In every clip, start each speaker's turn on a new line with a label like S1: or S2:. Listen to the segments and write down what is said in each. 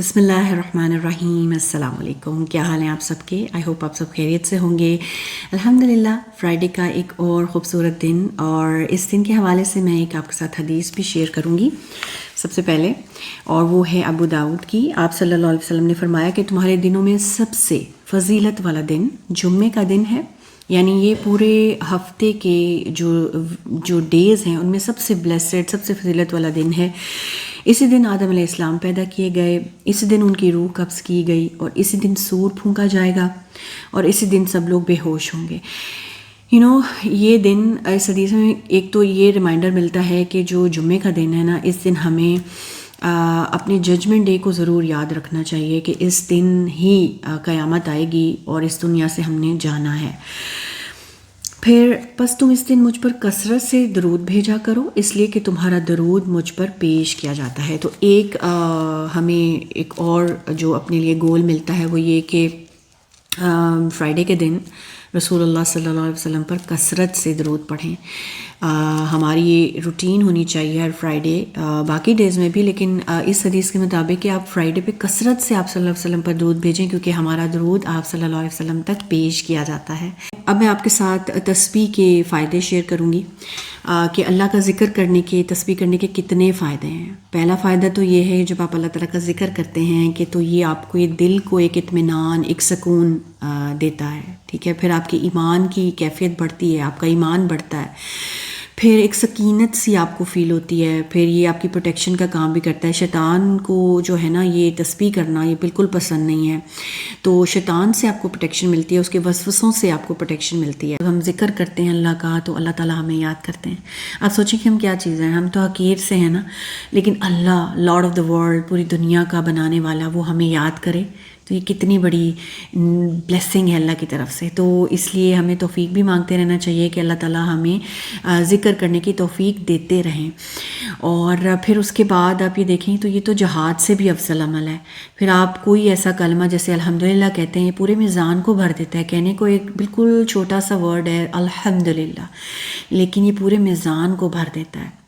S1: بسم اللہ الرحمن الرحیم. السلام علیکم. کیا حال ہیں آپ سب کے؟ آئی ہوپ آپ سب خیریت سے ہوں گے. الحمدللہ فرائیڈے کا ایک اور خوبصورت دن، اور اس دن کے حوالے سے میں ایک آپ کے ساتھ حدیث بھی شیئر کروں گی سب سے پہلے، اور وہ ہے ابو داؤد کی. آپ صلی اللہ علیہ وسلم نے فرمایا کہ تمہارے دنوں میں سب سے فضیلت والا دن جمعے کا دن ہے. یعنی یہ پورے ہفتے کے جو ڈیز ہیں ان میں سب سے بلیسڈ، سب سے فضیلت والا دن ہے. اسی دن آدم علیہ السلام پیدا کیے گئے، اسی دن ان کی روح قبض کی گئی، اور اسی دن سور پھونکا جائے گا، اور اسی دن سب لوگ بے ہوش ہوں گے. یہ دن اس حدیث میں ایک تو یہ ریمائنڈر ملتا ہے کہ جو جمعے کا دن ہے نا، اس دن ہمیں اپنے ججمنٹ ڈے کو ضرور یاد رکھنا چاہیے کہ اس دن ہی قیامت آئے گی اور اس دنیا سے ہم نے جانا ہے. پھر بس تم اس دن مجھ پر کثرت سے درود بھیجا کرو، اس لیے کہ تمہارا درود مجھ پر پیش کیا جاتا ہے. تو ہمیں ایک اور جو اپنے لیے گول ملتا ہے وہ یہ کہ فرائیڈے کے دن رسول اللہ صلی اللہ علیہ وسلم پر کثرت سے درود پڑھیں. ہماری یہ روٹین ہونی چاہیے ہر فرائیڈے، باقی ڈیز میں بھی، لیکن اس حدیث کے مطابق کہ آپ فرائیڈے پہ کثرت سے آپ صلی اللہ علیہ وسلم پر درود بھیجیں، کیونکہ ہمارا درود آپ صلی اللہ علیہ وسلم تک پیش کیا جاتا ہے. اب میں آپ کے ساتھ تسبیح کے فائدے شیئر کروں گی کہ اللہ کا ذکر کرنے کے، تسبیح کرنے کے کتنے فائدے ہیں. پہلا فائدہ تو یہ ہے جب آپ اللہ تعالیٰ کا ذکر کرتے ہیں کہ تو یہ آپ کو یہ دل کو ایک اطمینان، ایک سکون دیتا ہے. ٹھیک ہے. پھر آپ کی ایمان کی کیفیت بڑھتی ہے، آپ کا ایمان بڑھتا ہے. پھر ایک سکینت سی آپ کو فیل ہوتی ہے. پھر یہ آپ کی پروٹیکشن کا کام بھی کرتا ہے. شیطان کو جو ہے نا یہ تسبیح کرنا یہ بالکل پسند نہیں ہے، تو شیطان سے آپ کو پروٹیکشن ملتی ہے، اس کے وسوسوں سے آپ کو پروٹیکشن ملتی ہے. جب ہم ذکر کرتے ہیں اللہ کا تو اللہ تعالیٰ ہمیں یاد کرتے ہیں. آپ سوچیں کہ ہم کیا چیز ہیں، ہم تو حقیر سے ہیں نا، لیکن اللہ لارڈ آف دا ورلڈ، پوری دنیا کا بنانے والا، وہ ہمیں یاد کرے تو یہ کتنی بڑی بلیسنگ ہے اللہ کی طرف سے. تو اس لیے ہمیں توفیق بھی مانگتے رہنا چاہیے کہ اللہ تعالیٰ ہمیں ذکر کرنے کی توفیق دیتے رہیں. اور پھر اس کے بعد آپ یہ دیکھیں تو یہ تو جہاد سے بھی افضل عمل ہے. پھر آپ کوئی ایسا کلمہ جیسے الحمدللہ کہتے ہیں، پورے میزان کو بھر دیتا ہے. کہنے کو ایک بالکل چھوٹا سا ورڈ ہے الحمدللہ، لیکن یہ پورے میزان کو بھر دیتا ہے.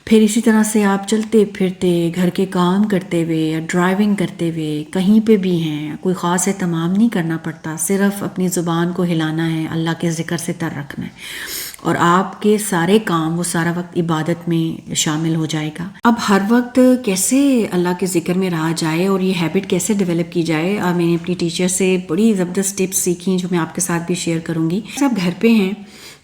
S1: پھر اسی طرح سے آپ چلتے پھرتے، گھر کے کام کرتے ہوئے یا ڈرائیونگ کرتے ہوئے کہیں پہ بھی ہیں، کوئی خاص اہتمام نہیں کرنا پڑتا، صرف اپنی زبان کو ہلانا ہے، اللہ کے ذکر سے تر رکھنا ہے، اور آپ کے سارے کام وہ سارا وقت عبادت میں شامل ہو جائے گا. اب ہر وقت کیسے اللہ کے ذکر میں رہا جائے اور یہ ہیبٹ کیسے ڈیولپ کی جائے، میں نے اپنی ٹیچر سے بڑی زبردست ٹپس سیکھی جو میں آپ کے ساتھ بھی شیئر کروں گی. آپ گھر پہ ہیں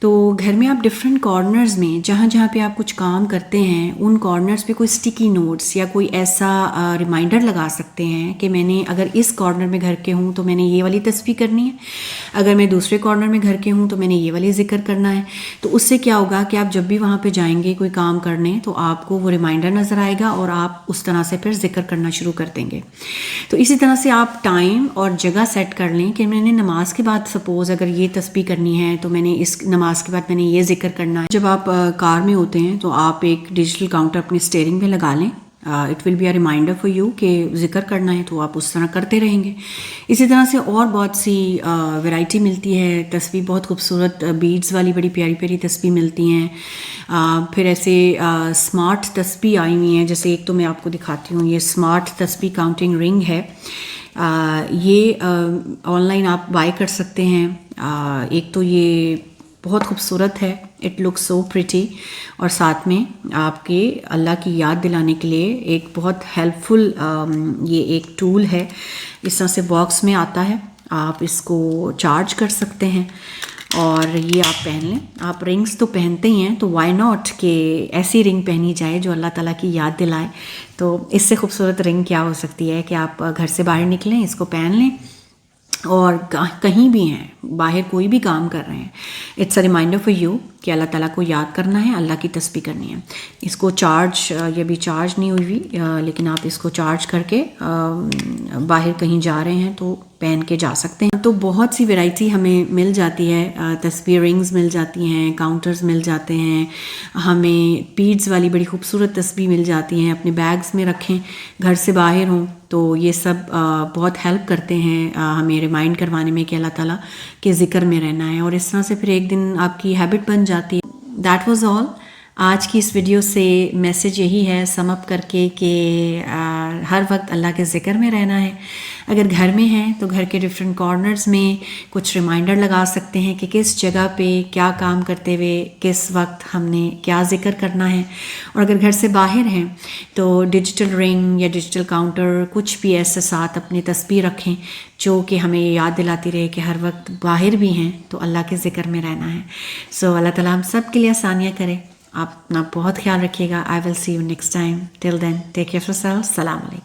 S1: تو گھر میں آپ ڈفرینٹ کارنرز میں جہاں جہاں پہ آپ کچھ کام کرتے ہیں ان کارنرز پہ کوئی اسٹیکی نوٹس یا کوئی ایسا ریمائنڈر لگا سکتے ہیں کہ میں نے اگر اس کارنر میں گھر کے ہوں تو میں نے یہ والی تسبیح کرنی ہے، اگر میں دوسرے کارنر میں گھر کے ہوں تو میں نے یہ والی ذکر کرنا ہے. تو اس سے کیا ہوگا کہ آپ جب بھی وہاں پہ جائیں گے کوئی کام کرنے تو آپ کو وہ ریمائنڈر نظر آئے گا اور آپ اس طرح سے پھر ذکر کرنا شروع کر دیں گے. تو اسی طرح سے آپ ٹائم اور جگہ سیٹ کر لیں کہ میں نے نماز کے بعد سپوز اگر یہ تسبیح کرنی ہے تو میں نے اس نماز کے بعد میں نے یہ ذکر کرنا ہے. جب آپ کار میں ہوتے ہیں تو آپ ایک ڈیجیٹل کاؤنٹر اپنی اسٹیئرنگ میں لگا لیں. It will be a reminder for you کہ ذکر کرنا ہے، تو آپ اس طرح کرتے رہیں گے. اسی طرح سے اور بہت سی ویرائٹی ملتی ہے. تسبیح بہت خوبصورت بیڈز والی بڑی پیاری پیاری تسبیح ملتی ہیں. پھر ایسے اسمارٹ تسبیح آئی ہوئی ہیں، جیسے ایک تو میں آپ کو دکھاتی ہوں، یہ اسمارٹ تسبیح کاؤنٹنگ رنگ ہے. یہ آن لائن آپ بائی کر سکتے ہیں. ایک تو یہ بہت خوبصورت ہے، اٹ لک سو پریٹی، اور ساتھ میں آپ کے اللہ کی یاد دلانے کے لیے ایک بہت ہیلپ فل یہ ایک ٹول ہے. اس طرح سے باکس میں آتا ہے، آپ اس کو چارج کر سکتے ہیں اور یہ آپ پہن لیں. آپ رنگز تو پہنتے ہی ہیں تو وائی ناٹ کہ ایسی رنگ پہنی جائے جو اللہ تعالیٰ کی یاد دلائے. تو اس سے خوبصورت رنگ کیا ہو سکتی ہے کہ آپ گھر سے باہر نکلیں، اس کو پہن لیں اور کہیں بھی ہیں، باہر کوئی بھی کام کر رہے ہیں، it's a reminder for you کہ اللہ تعالیٰ کو یاد کرنا ہے، اللہ کی تسبیح کرنی ہے. اس کو چارج، یہ بھی چارج نہیں ہوئی لیکن آپ اس کو چارج کر کے باہر کہیں جا رہے ہیں تو پہن کے جا سکتے ہیں. تو بہت سی ویرائٹی ہمیں مل جاتی ہے. تسبیح رنگز مل جاتی ہیں، کاؤنٹرز مل جاتے ہیں، ہمیں بیڈز والی بڑی خوبصورت تسبیح مل جاتی ہیں. اپنے بیگز میں رکھیں، گھر سے باہر ہوں تو یہ سب بہت ہیلپ کرتے ہیں ہمیں ریمائنڈ کروانے میں کہ اللہ تعالیٰ کے ذکر میں رہنا ہے. اور اس طرح سے پھر ایک دن آپ کی ہیبٹ بن جاتی ہے. That was all. آج کی اس ویڈیو سے میسیج یہی ہے سم اپ کر کے کہ ہر وقت اللہ کے ذکر میں رہنا ہے. اگر گھر میں ہیں تو گھر کے ڈفرینٹ کارنرز میں کچھ ریمائنڈر لگا سکتے ہیں کہ کس جگہ پہ کیا کام کرتے ہوئے کس وقت ہم نے کیا ذکر کرنا ہے. اور اگر گھر سے باہر ہیں تو ڈیجیٹل رنگ یا ڈیجیٹل کاؤنٹر کچھ بھی ایسے ساتھ اپنی تسبیح رکھیں جو کہ ہمیں یاد دلاتی رہے کہ ہر وقت باہر بھی ہیں تو اللہ کے ذکر میں رہنا ہے. سو اللہ تعالیٰ ہم سب کے لیے آسانیاں کرے. آپ اپنا بہت خیال رکھیے گا. I will see you next time. Till then take care of yourself. السلام علیکم.